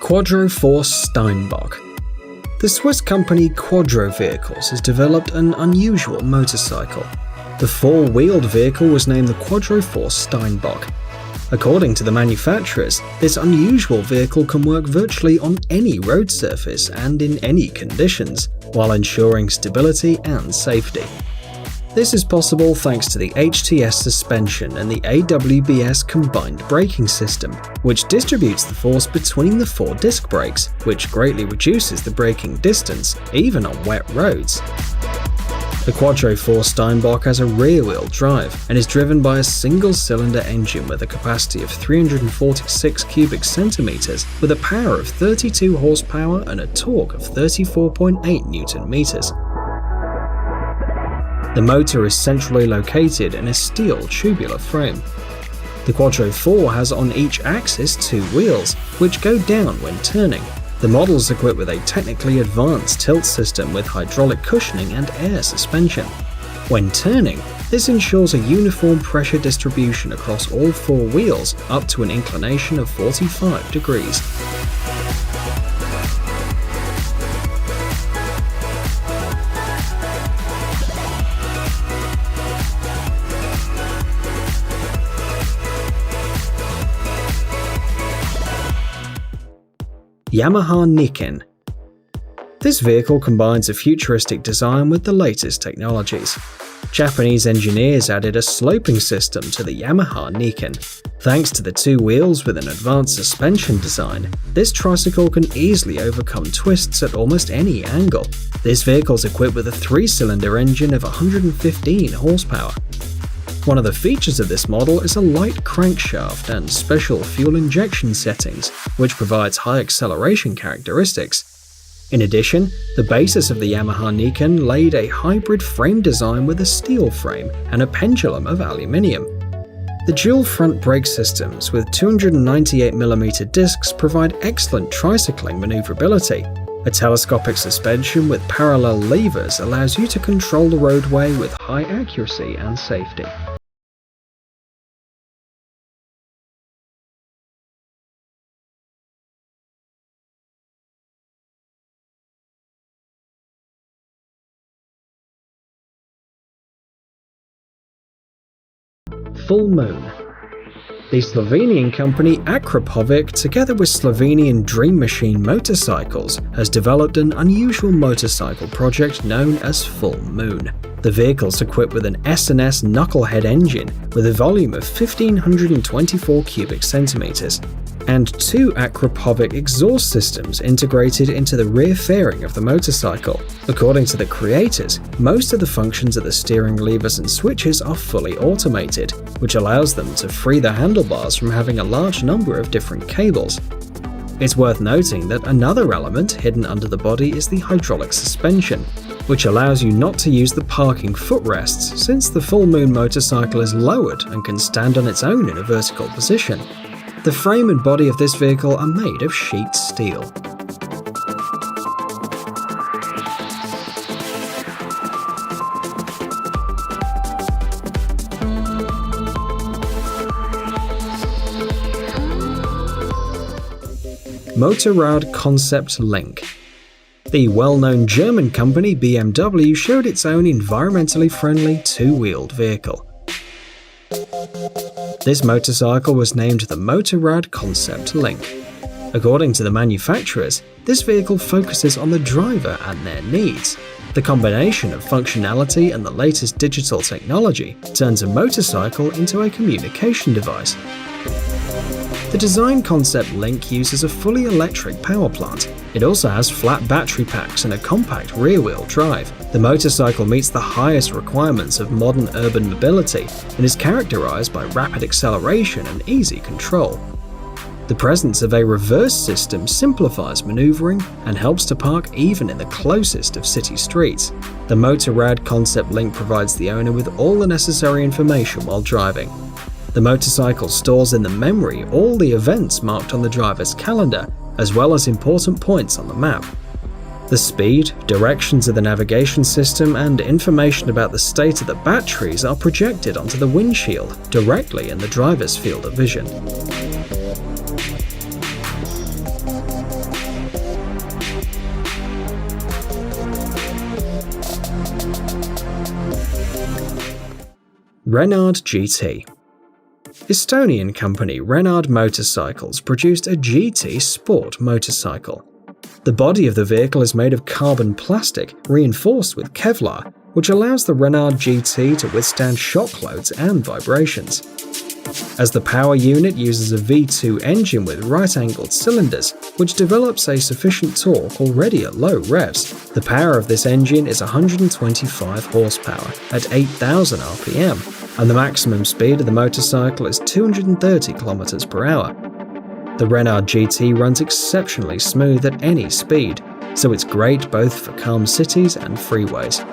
Quadroforce Steinbock. The Swiss company Quadro Vehicles has developed an unusual motorcycle. The four-wheeled vehicle was named the Quadroforce Steinbock. According to the manufacturers, this unusual vehicle can work virtually on any road surface and in any conditions, while ensuring stability and safety. This is possible thanks to the HTS suspension and the AWBS combined braking system, which distributes the force between the four disc brakes, which greatly reduces the braking distance, even on wet roads. The Quadroforce Steinbock has a rear-wheel drive and is driven by a single-cylinder engine with a capacity of 346 cubic centimeters with a power of 32 horsepower and a torque of 34.8 Newton meters. The motor is centrally located in a steel tubular frame. The Quadro 4 has on each axis two wheels, which go down when turning. The model is equipped with a technically advanced tilt system with hydraulic cushioning and air suspension. When turning, this ensures a uniform pressure distribution across all four wheels up to an inclination of 45 degrees. Yamaha Niken. This vehicle combines a futuristic design with the latest technologies. Japanese engineers added a sloping system to the Yamaha Niken. Thanks to the two wheels with an advanced suspension design, this tricycle can easily overcome twists at almost any angle. This vehicle is equipped with a 3-cylinder engine of 115 horsepower. One of the features of this model is a light crankshaft and special fuel injection settings, which provides high acceleration characteristics. In addition, the basis of the Yamaha Niken laid a hybrid frame design with a steel frame and a pendulum of aluminium. The dual front brake systems with 298mm discs provide excellent tricycling maneuverability. A telescopic suspension with parallel levers allows you to control the roadway with high accuracy and safety. Full Moon. The Slovenian company Akrapovic, together with Slovenian Dream Machine Motorcycles, has developed an unusual motorcycle project known as Full Moon. The vehicle is equipped with an S&S knucklehead engine with a volume of 1524 cubic centimeters and two Akrapovic exhaust systems integrated into the rear fairing of the motorcycle. According to the creators, most of the functions of the steering levers and switches are fully automated, which allows them to free the handlebars from having a large number of different cables. It's worth noting that another element hidden under the body is the hydraulic suspension, which allows you not to use the parking footrests since the Full Moon motorcycle is lowered and can stand on its own in a vertical position. The frame and body of this vehicle are made of sheet steel. Motorrad Concept Link. The well-known German company BMW showed its own environmentally friendly two-wheeled vehicle. This motorcycle was named the Motorrad Concept Link. According to the manufacturers, this vehicle focuses on the driver and their needs. The combination of functionality and the latest digital technology turns a motorcycle into a communication device. The design concept Link uses a fully electric power plant. It also has flat battery packs and a compact rear-wheel drive. The motorcycle meets the highest requirements of modern urban mobility and is characterized by rapid acceleration and easy control. The presence of a reverse system simplifies maneuvering and helps to park even in the closest of city streets. The Motorrad Concept Link provides the owner with all the necessary information while driving. The motorcycle stores in the memory all the events marked on the driver's calendar, as well as important points on the map. The speed, directions of the navigation system, and information about the state of the batteries are projected onto the windshield directly in the driver's field of vision. Renard GT. Estonian company Renard Motorcycles produced a GT sport motorcycle. The body of the vehicle is made of carbon plastic reinforced with Kevlar, which allows the Renard GT to withstand shock loads and vibrations. As the power unit uses a V2 engine with right-angled cylinders, which develops a sufficient torque already at low revs, the power of this engine is 125 horsepower at 8,000 RPM, and the maximum speed of the motorcycle is 230 km per hour. The Renard GT runs exceptionally smooth at any speed, so it's great both for calm cities and freeways.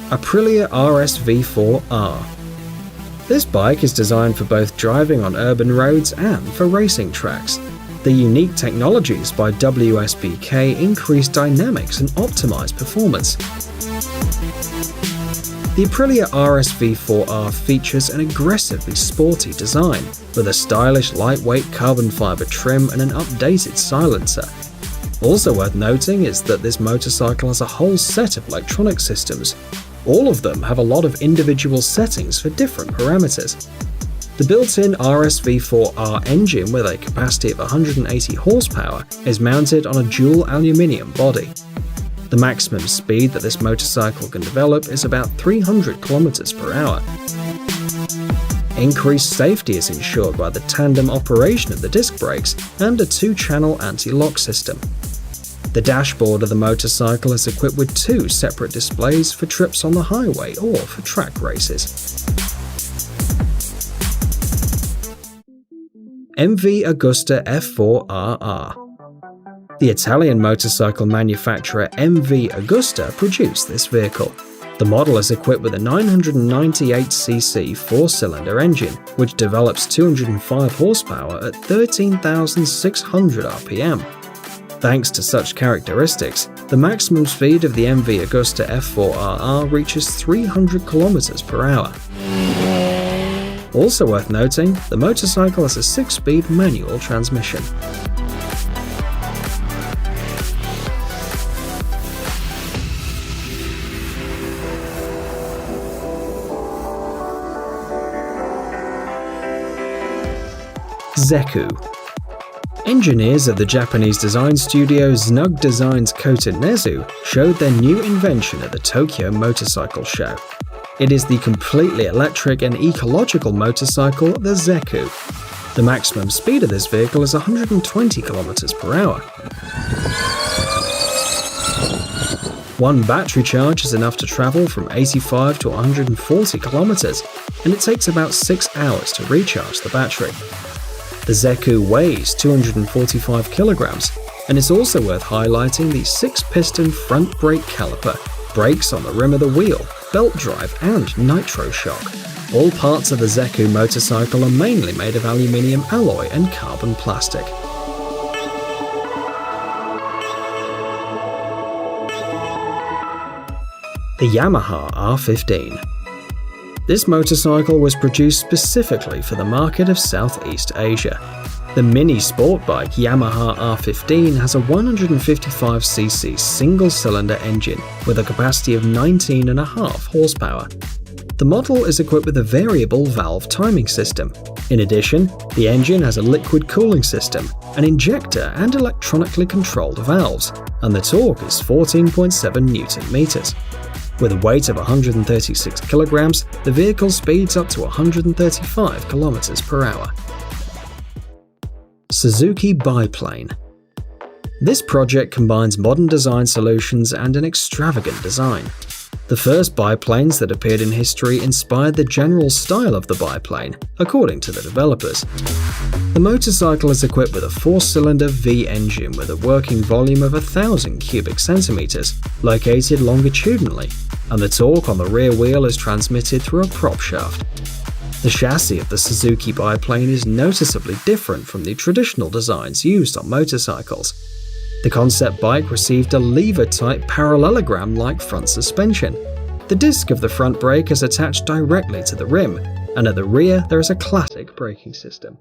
Aprilia RS-V4R. This bike is designed for both driving on urban roads and for racing tracks. The unique technologies by WSBK increase dynamics and optimize performance. The Aprilia RS-V4R features an aggressively sporty design, with a stylish lightweight carbon fiber trim and an updated silencer. Also worth noting is that this motorcycle has a whole set of electronic systems. All of them have a lot of individual settings for different parameters. The built-in RS-V4R engine with a capacity of 180 horsepower is mounted on a dual aluminium body. The maximum speed that this motorcycle can develop is about 300 km per hour. Increased safety is ensured by the tandem operation of the disc brakes and a 2-channel anti-lock system. The dashboard of the motorcycle is equipped with 2 separate displays for trips on the highway or for track races. MV Agusta F4RR. The Italian motorcycle manufacturer MV Agusta produced this vehicle. The model is equipped with a 998cc 4-cylinder engine, which develops 205 horsepower at 13,600 RPM. Thanks to such characteristics, the maximum speed of the MV Agusta F4RR reaches 300 km per hour. Also worth noting, the motorcycle has a 6-speed manual transmission. Zeku. Engineers of the Japanese design studio Znug Design's Kota Nezu showed their new invention at the Tokyo Motorcycle Show. It is the completely electric and ecological motorcycle, the Zeku. The maximum speed of this vehicle is 120 km per hour. One battery charge is enough to travel from 85 to 140 km, and it takes about 6 hours to recharge the battery. The Zeku weighs 245 kilograms, and it's also worth highlighting the 6-piston front brake caliper, brakes on the rim of the wheel, belt drive, and nitro shock. All parts of the Zeku motorcycle are mainly made of aluminium alloy and carbon plastic. The Yamaha R15. This motorcycle was produced specifically for the market of Southeast Asia. The mini sport bike Yamaha R15 has a 155cc single-cylinder engine with a capacity of 19.5 horsepower. The model is equipped with a variable valve timing system. In addition, the engine has a liquid cooling system, an injector and electronically controlled valves, and the torque is 14.7 Nm. With a weight of 136 kilograms, the vehicle speeds up to 135 kilometers per hour. Suzuki Biplane. This project combines modern design solutions and an extravagant design. The first biplanes that appeared in history inspired the general style of the biplane, according to the developers. The motorcycle is equipped with a 4-cylinder V engine with a working volume of 1,000 cubic centimeters, located longitudinally, and the torque on the rear wheel is transmitted through a prop shaft. The chassis of the Suzuki biplane is noticeably different from the traditional designs used on motorcycles. The concept bike received a lever-type parallelogram-like front suspension. The disc of the front brake is attached directly to the rim, and at the rear there is a classic braking system.